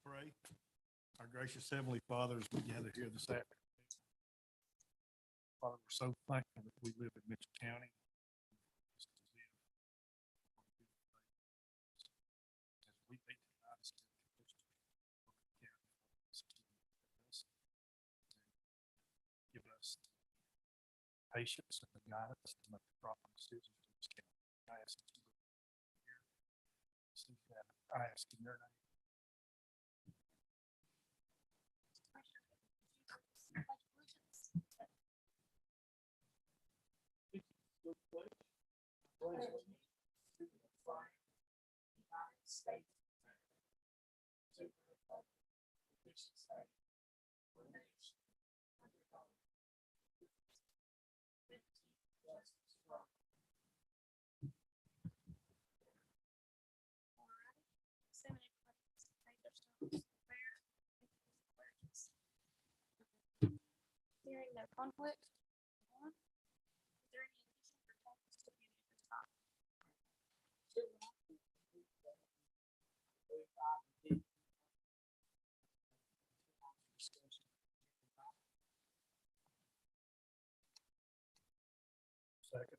Pray. Our gracious Heavenly Father, as we gather here this afternoon, Father, we're so thankful that we live in Mitchell County. As we meet tonight, it's been a give us patience and the guidance to make the proper decisions in this county. I ask that you would hear, see that. I ask in your name. Hearing no conflict. Is there any addition or changes to any of the top? Second.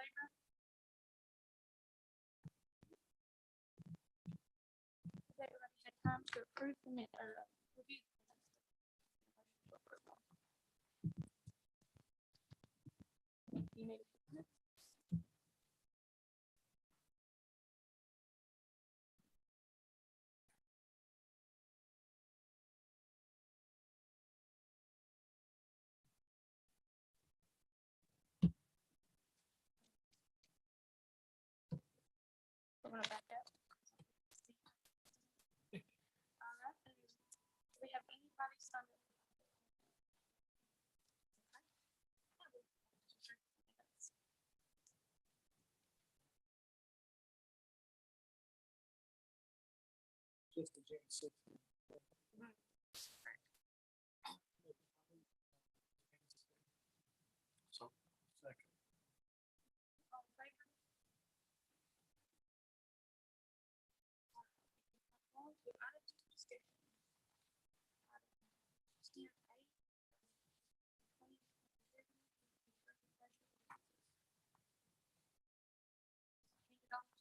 Favor? Has everybody had time to approve the minute or review? The minutes? You need a minute? We're gonna back up. All right, do we have anybody signed up? Just the June 6th. So, second. All in favor? On to items of discussion. Item 10A. 2023. Hand it off to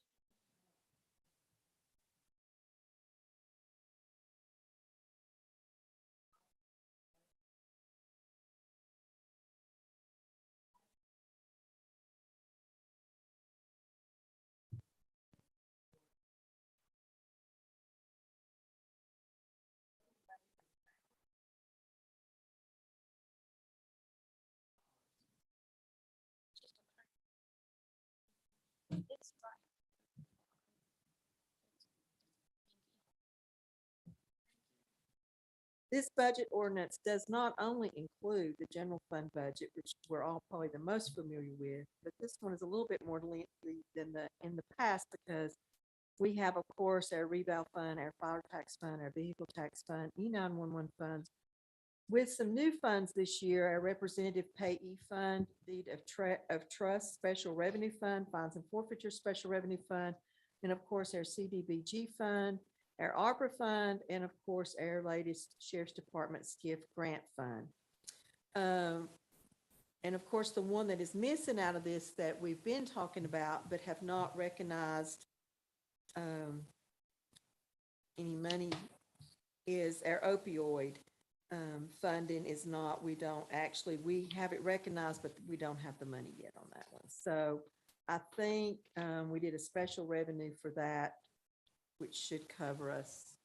It's right. This budget ordinance does not only include the general fund budget, which we're all probably the most familiar with, but this one is a little bit more lengthy than in the past because we have, of course, our reval fund, our fire tax fund, our vehicle tax fund, E911 funds. With some new funds this year, our representative payee fund, deed of trust, special revenue fund, fines and forfeiture special revenue fund, and of course, our CDBG fund, our ARPA fund, and of course, our latest Sheriff's Department SCIF grant fund. And of course, the one that is missing out of this that we've been talking about but have not recognized any money is our opioid funding is not, we have it recognized, but we don't have the money yet on that one. So I think we did a special revenue for that, which should cover us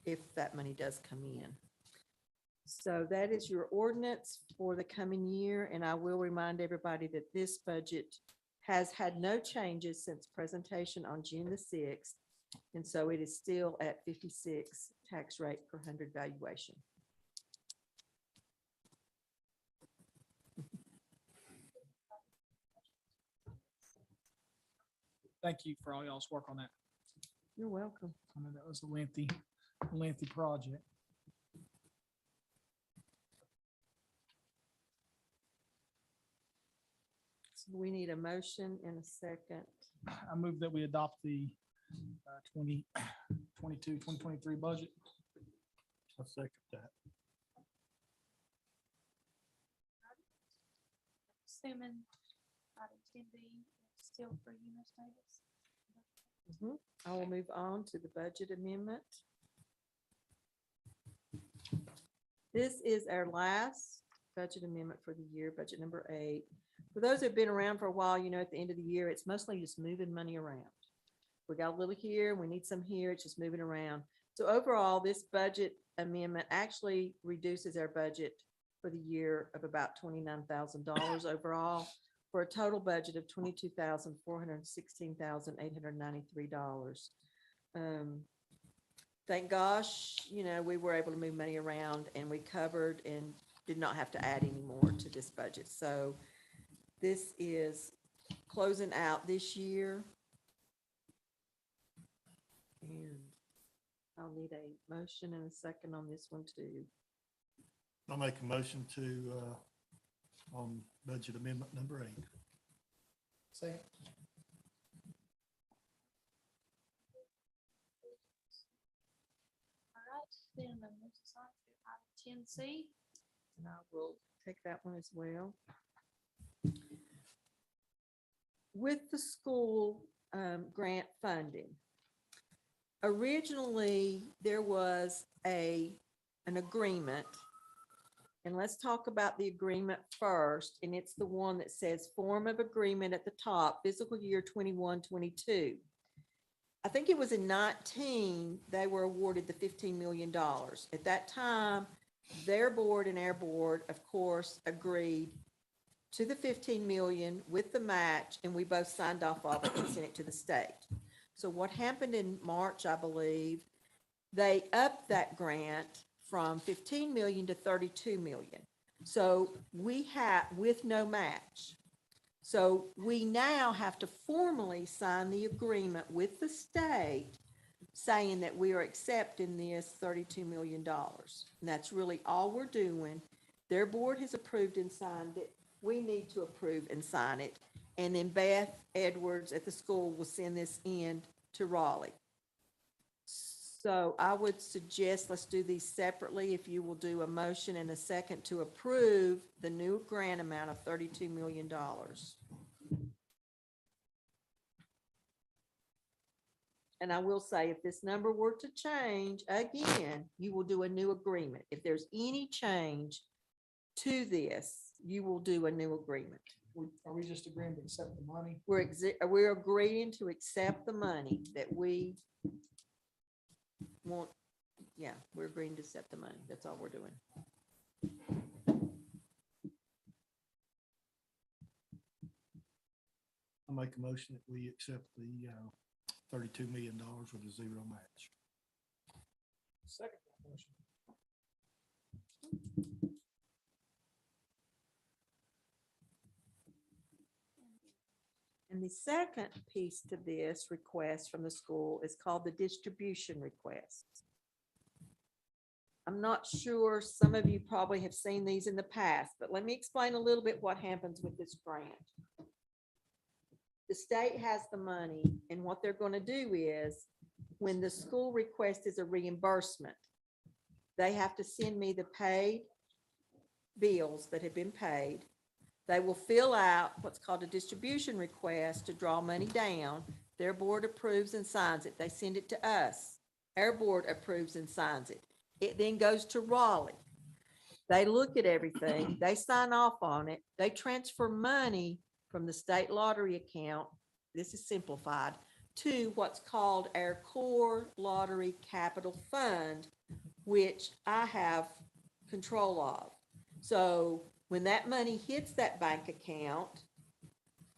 if that money does come in. So that is your ordinance for the coming year. And I will remind everybody that this budget has had no changes since presentation on June the 6th. And so it is still at 56 tax rate per 100 valuation. thank you for all y'all's work on that. You're welcome. I know that was a lengthy project. So we need a motion in a second. I move that we adopt the 2022-2023 budget. I'll second that. Assuming item 10B is still for Eunice Davis. Mhm. I will move on to the budget amendment. This is our last budget amendment for the year, budget number 8. For those that have been around for a while, you know, at the end of the year, it's mostly just moving money around. We got a little here, we need some here, it's just moving around. So overall, this budget amendment actually reduces our budget for the year of about $29,000 overall, for a total budget of $22,416,893. Thank gosh, you know, we were able to move money around and we covered and did not have to add any more to this budget. So this is closing out this year. And I'll need a motion and a second on this one too. I'll make a motion to, on budget amendment number 8. Second. All right, then the next is on to item 10C. And I will take that one as well. With the school grant funding, originally there was an agreement. And let's talk about the agreement first. And it's the one that says form of agreement at the top, fiscal year 21-22. I think it was in 19, they were awarded the $15 million. At that time, their board and our board, of course, agreed to the 15 million with the match, and we both signed off of it and sent it to the state. So what happened in March, I believe, they upped that grant from 15 million to 32 million. So we have, with no match. So we now have to formally sign the agreement with the state saying that we are accepting this $32 million. And that's really all we're doing. Their board has approved and signed it. We need to approve and sign it. And then Beth Edwards at the school will send this in to Raleigh. So I would suggest let's do these separately. If you will do a motion and a second to approve the new grant amount of $32 million. And I will say, if this number were to change again, you will do a new agreement. If there's any change to this, you will do a new agreement. Are we just agreeing to accept the money? We're agreeing to accept the money that we want. Yeah, we're agreeing to accept the money. That's all we're doing. I'll make a motion that we accept the $32 million with a 0 match. Second that motion. And the second piece to this request from the school is called the distribution request. I'm not sure, some of you probably have seen these in the past, but let me explain a little bit what happens with this grant. The state has the money, and what they're going to do is, when the school request is a reimbursement, they have to send me the paid bills that have been paid. They will fill out what's called a distribution request to draw money down. Their board approves and signs it. They send it to us. Our board approves and signs it. It then goes to Raleigh. They look at everything. They sign off on it. They transfer money from the state lottery account, this is simplified, to what's called our core lottery capital fund, which I have control of. So when that money hits that bank account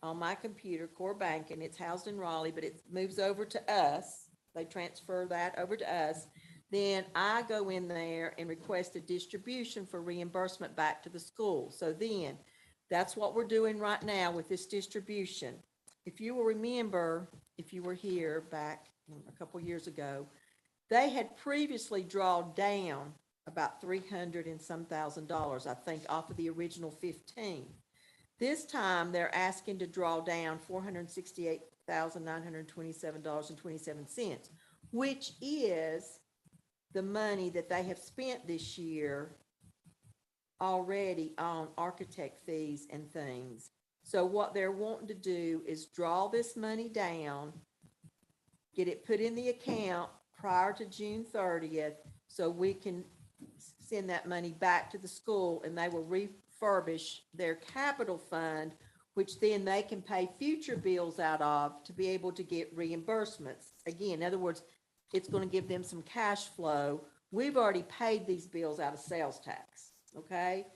on my computer, core banking, it's housed in Raleigh, but it moves over to us. They transfer that over to us. Then I go in there and request a distribution for reimbursement back to the school. So then that's what we're doing right now with this distribution. If you will remember, if you were here back a couple years ago, they had previously drawn down about 300 and some $1,000, I think, off of the original 15. This time, they're asking to draw down $468,927.27, which is the money that they have spent this year already on architect fees and things. So what they're wanting to do is draw this money down, get it put in the account prior to June 30th, so we can send that money back to the school, and they will refurbish their capital fund, which then they can pay future bills out of to be able to get reimbursements. Again, in other words, it's going to give them some cash flow. We've already paid these bills out of sales tax, okay?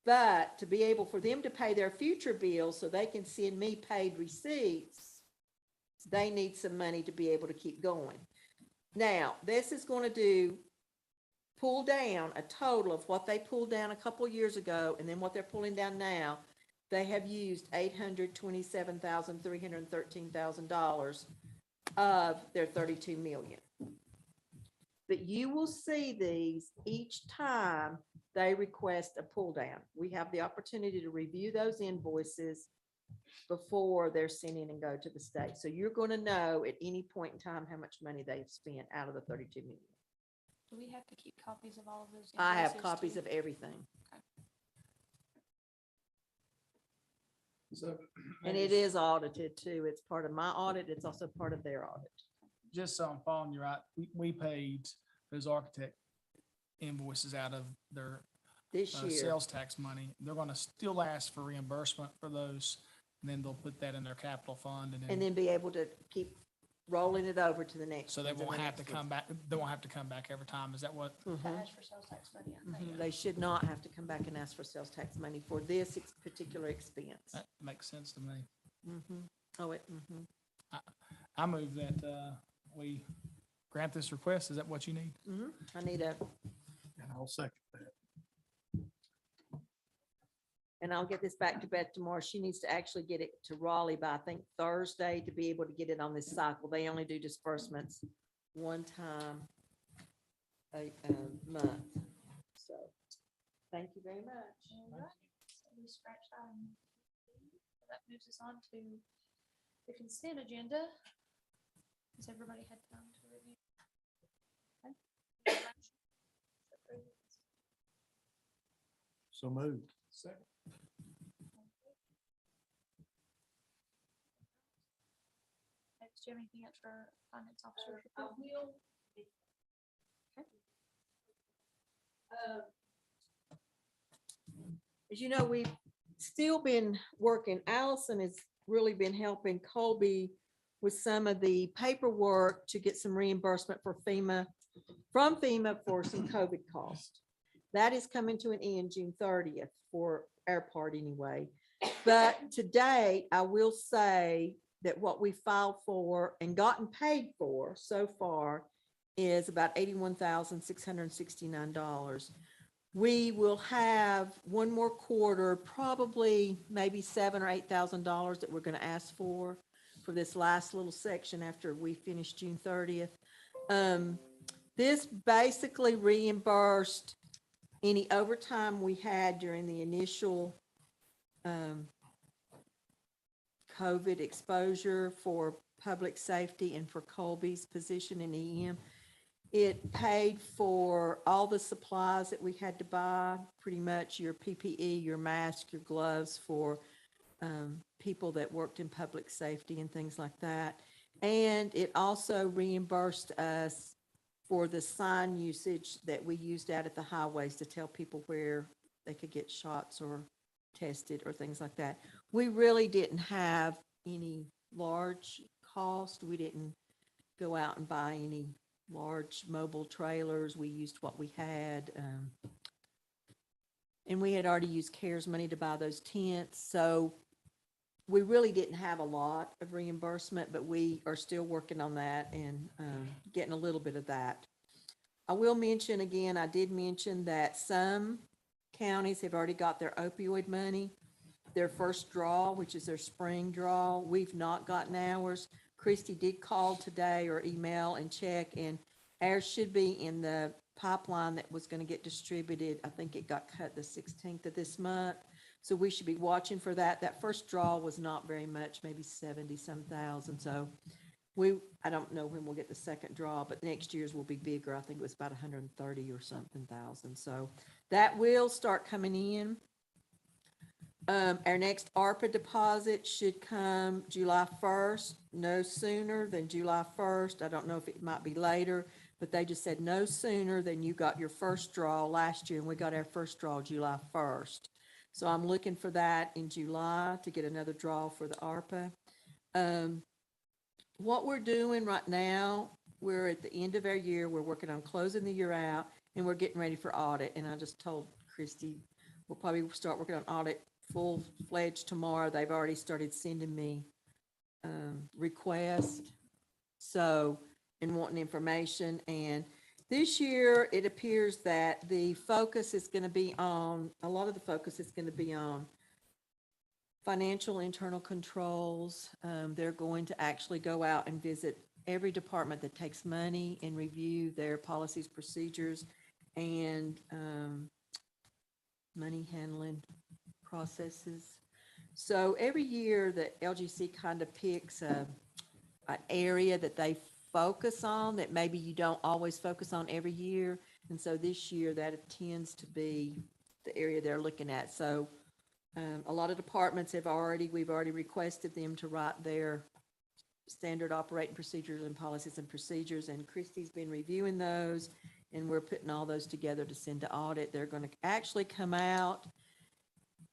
But to be able for them to pay their future bills so they can send me paid receipts, they need some money to be able to keep going. Now, this is going to pull down a total of what they pulled down a couple years ago, and then what they're pulling down now. They have used $827,313,000 of their 32 million. But you will see these each time they request a pull down. We have the opportunity to review those invoices before they're sent in and go to the state. So you're going to know at any point in time how much money they've spent out of the 32 million. Do we have to keep copies of all of those? I have invoices copies too? of everything. So. And it is audited too. It's part of my audit. It's also part of their audit. Just so I'm following you right, we paid those architect invoices out of their This year, sales tax money. They're gonna still ask for reimbursement for those, and then they'll put that in their capital fund, and then be able to keep rolling it over to the next. so they ones and won't the have to next come back, they won't have to come back every time. Is that what? ones. To Mhm. ask for sales tax money, I think. Mhm. They should not have to come back and ask for sales tax money for this particular expense. That makes sense to me. Mhm. Oh, it, mhm. I move that, we grant this request. Is that what you need? Mhm. I need a, And I'll second that. and I'll get this back to Beth tomorrow. She needs to actually get it to Raleigh by, I think, Thursday to be able to get it on this cycle. They only do disbursements one time a month. So, thank you very much. All right, so we scratched item B. So that moves us on to the consent agenda. Has everybody had time to review? Okay. So moved. Second. Next, do you have anything else for finance officer? As you know, we've still been working. Allison has really been helping Colby with some of the paperwork to get some reimbursement from FEMA for some COVID costs. That is coming to an end June 30th for our part anyway. But today, I will say that what we filed for and gotten paid for so far is about $81,669. We will have one more quarter, probably maybe $7,000 or $8,000 that we're going to ask for this last little section after we finish June 30th. This basically reimbursed any overtime we had during the initial COVID exposure for public safety and for Colby's position in EM. It paid for all the supplies that we had to buy, pretty much your PPE, your mask, your gloves for people that worked in public safety and things like that. And it also reimbursed us for the sign usage that we used out at the highways to tell people where they could get shots or tested or things like that. We really didn't have any large cost. We didn't go out and buy any large mobile trailers. We used what we had. And we had already used CARES money to buy those tents. So we really didn't have a lot of reimbursement, but we are still working on that and getting a little bit of that. I will mention again, I did mention that some counties have already got their opioid money, their first draw, which is their spring draw. We've not gotten ours. Christy did call today or email and check, and ours should be in the pipeline that was gonna get distributed. I think it got cut the 16th of this month. So we should be watching for that. That first draw was not very much, maybe 70-some thousand. So I don't know when we'll get the second draw, but next year's will be bigger. I think it was about 130 or something thousand. So that will start coming in. Our next ARPA deposit should come July 1st, no sooner than July 1st. I don't know if it might be later, but they just said no sooner than you got your first draw last year, and we got our first draw July 1st. So I'm looking for that in July to get another draw for the ARPA. What we're doing right now, we're at the end of our year, we're working on closing the year out, and we're getting ready for audit. And I just told Christy, we'll probably start working on audit full-fledged tomorrow. They've already started sending me requests, so, and wanting information. And this year, it appears that the focus is going to be on, a lot of the focus is going to be on financial internal controls. They're going to actually go out and visit every department that takes money and review their policies, procedures, and money handling processes. So every year the LGC kind of picks an area that they focus on that maybe you don't always focus on every year. And so this year that tends to be the area they're looking at. So a lot of departments we've already requested them to write their standard operating procedures and policies and procedures, and Christy's been reviewing those, and we're putting all those together to send to audit. They're going to actually come out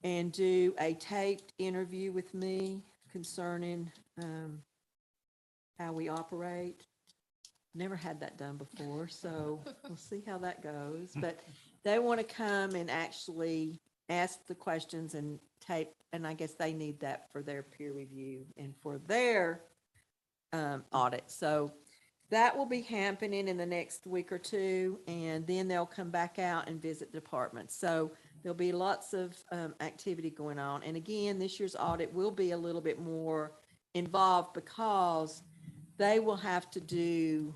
and do a taped interview with me concerning how we operate. Never had that done before, so we'll see how that goes. But they want to come and actually ask the questions and tape, and I guess they need that for their peer review and for their audit. So that will be happening in the next week or two, and then they'll come back out and visit departments. So there'll be lots of activity going on. And again, this year's audit will be a little bit more involved because they will have to do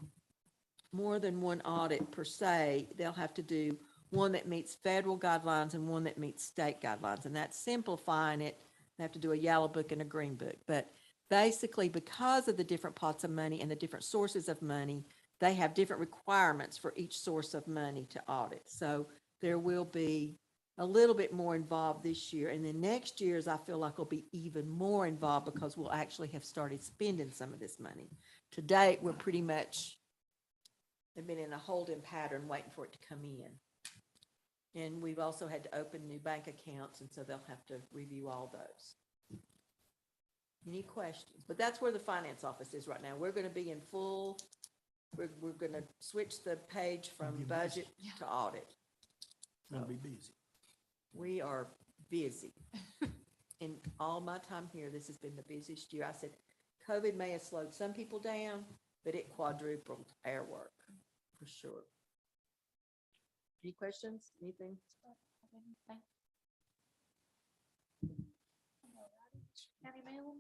more than one audit per se. They'll have to do one that meets federal guidelines and one that meets state guidelines. And that's simplifying it. They have to do a yellow book and a green book. But basically, because of the different pots of money and the different sources of money, they have different requirements for each source of money to audit. So there will be a little bit more involved this year. And then next year's, I feel like will be even more involved because we'll actually have started spending some of this money. To date, we're pretty much, they've been in a holding pattern waiting for it to come in. And we've also had to open new bank accounts, and so they'll have to review all those. Any questions? But that's where the finance office is right now. We're going to be in full, we're going to switch the page from budget to audit. Gonna be busy. We are busy. In all my time here, this has been the busiest year. I said, COVID may have slowed some people down, but it quadrupled our work, for sure. Any questions? Anything? County mail?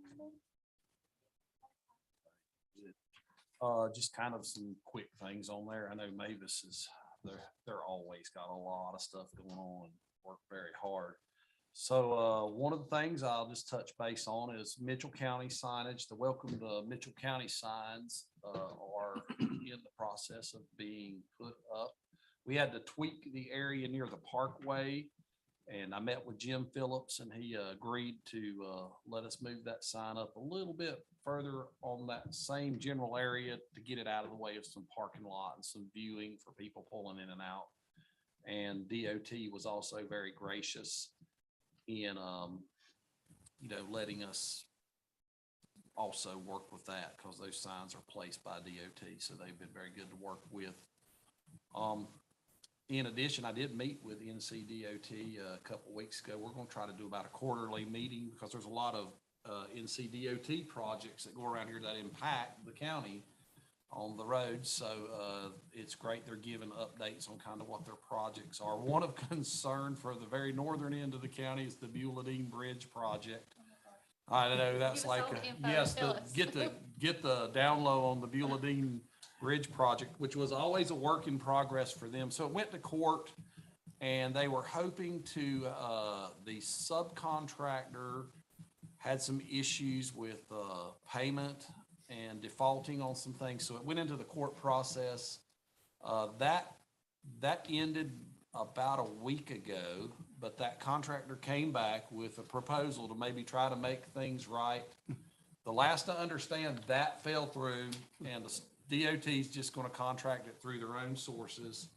Just kind of some quick things on there. I know Mavis is, they're always got a lot of stuff going on, work very hard. So, one of the things I'll just touch base on is Mitchell County signage. The welcome to Mitchell County signs, are in the process of being put up. We had to tweak the area near the parkway, and I met with Jim Phillips, and he agreed to let us move that sign up a little bit further on that same general area to get it out of the way of some parking lot and some viewing for people pulling in and out. And DOT was also very gracious in, letting us also work with that because those signs are placed by DOT. So they've been very good to work with. In addition, I did meet with NCDOT a couple of weeks ago. We're going to try to do about a quarterly meeting because there's a lot of NCDOT projects that go around here that impact the county on the roads. So it's great they're giving updates on kind of what their projects are. One of concern for the very northern end of the county is the Buladine Bridge project. I know that's Give us like, all the info. yes, Tell us. get the get the down low on the Beulah Dean Bridge project, which was always a work in progress for them. So it went to court and they were hoping to, the subcontractor had some issues with, payment and defaulting on some things. So it went into the court process. That ended about a week ago, but that contractor came back with a proposal to maybe try to make things right. The last I understand, that fell through and the DOT is just gonna contract it through their own sources.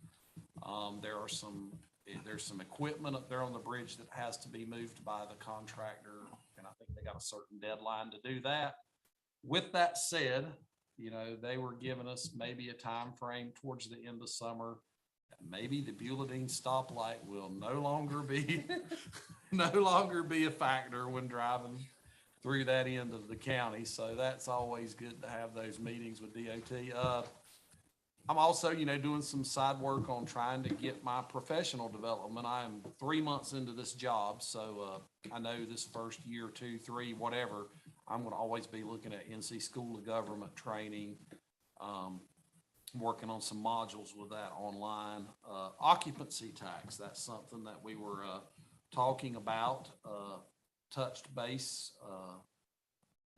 There's some equipment up there on the bridge that has to be moved by the contractor, and I think they got a certain deadline to do that. With that said, you know, they were giving us maybe a time frame towards the end of summer. Maybe the Beulah Dean stoplight will no longer be, no longer be a factor when driving through that end of the county. So that's always good to have those meetings with DOT. I'm also, you know, doing some side work on trying to get my professional development. I am 3 months into this job, so I know this first year, 2, 3, whatever, I'm gonna always be looking at NC School of Government training, working on some modules with that online. Occupancy tax, that's something that we were talking about, touched base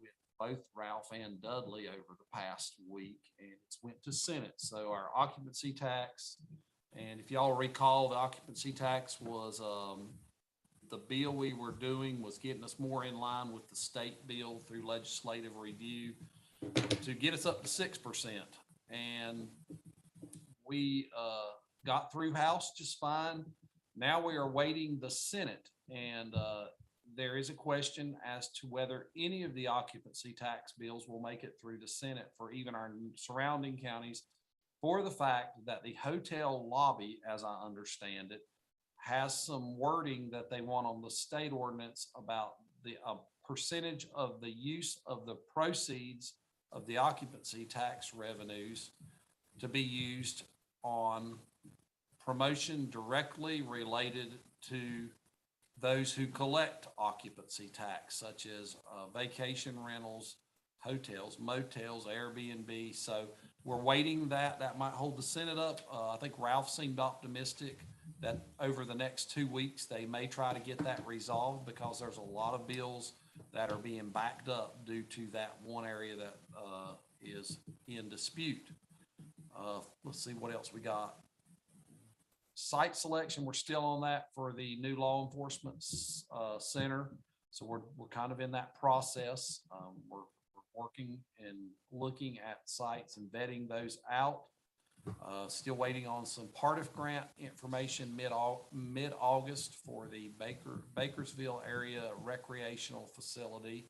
with both Ralph and Dudley over the past week, and it's went to Senate. So our occupancy tax, and if y'all recall, the occupancy tax was, the bill we were doing was getting us more in line with the state bill through legislative review to get us up to 6%. And we got through House just fine. Now we are waiting the Senate, and there is a question as to whether any of the occupancy tax bills will make it through the Senate for even our surrounding counties, for the fact that the hotel lobby, as I understand it, has some wording that they want on the state ordinance about the percentage of the use of the proceeds of the occupancy tax revenues to be used on promotion directly related to those who collect occupancy tax, such as vacation rentals, hotels, motels, Airbnb. So we're waiting that might hold the Senate up. I think Ralph seemed optimistic that over the next 2 weeks, they may try to get that resolved, because there's a lot of bills that are being backed up due to that one area that is in dispute. Let's see what else we got. Site selection, we're still on that for the new law enforcement center. So we're kind of in that process. We're working and looking at sites and vetting those out. Still waiting on some Partif grant information mid-August for the Bakersville area recreational facility.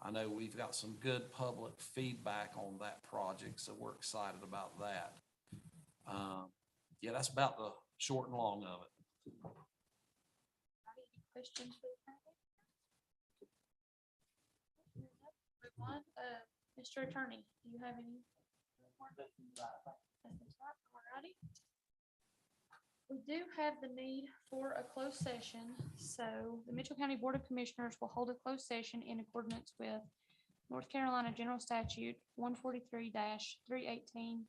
I know we've got some good public feedback on that project, so we're excited about that. Yeah, that's about the short and long of it. Any questions for the packet? Move on. Mr. Attorney, do you have any? Alrighty. We do have the need for a closed session, so the Mitchell County Board of Commissioners will hold a closed session in accordance with North Carolina General Statute 143-318.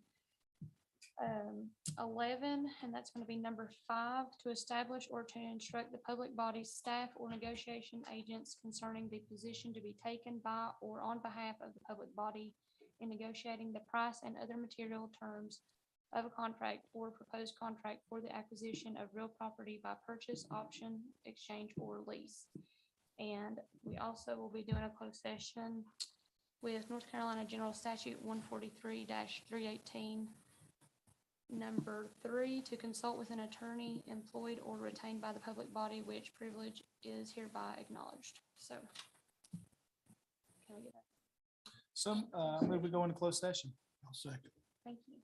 11, and that's going to be number 5, to establish or to instruct the public body's staff or negotiation agents concerning the position to be taken by or on behalf of the public body in negotiating the price and other material terms of a contract or proposed contract for the acquisition of real property by purchase, option, exchange, or lease. And we also will be doing a closed session with North Carolina General Statute 143-318. Number 3, to consult with an attorney employed or retained by the public body, which privilege is hereby acknowledged. So, can we get that? So, I move we go into closed session. I'll second. Thank you.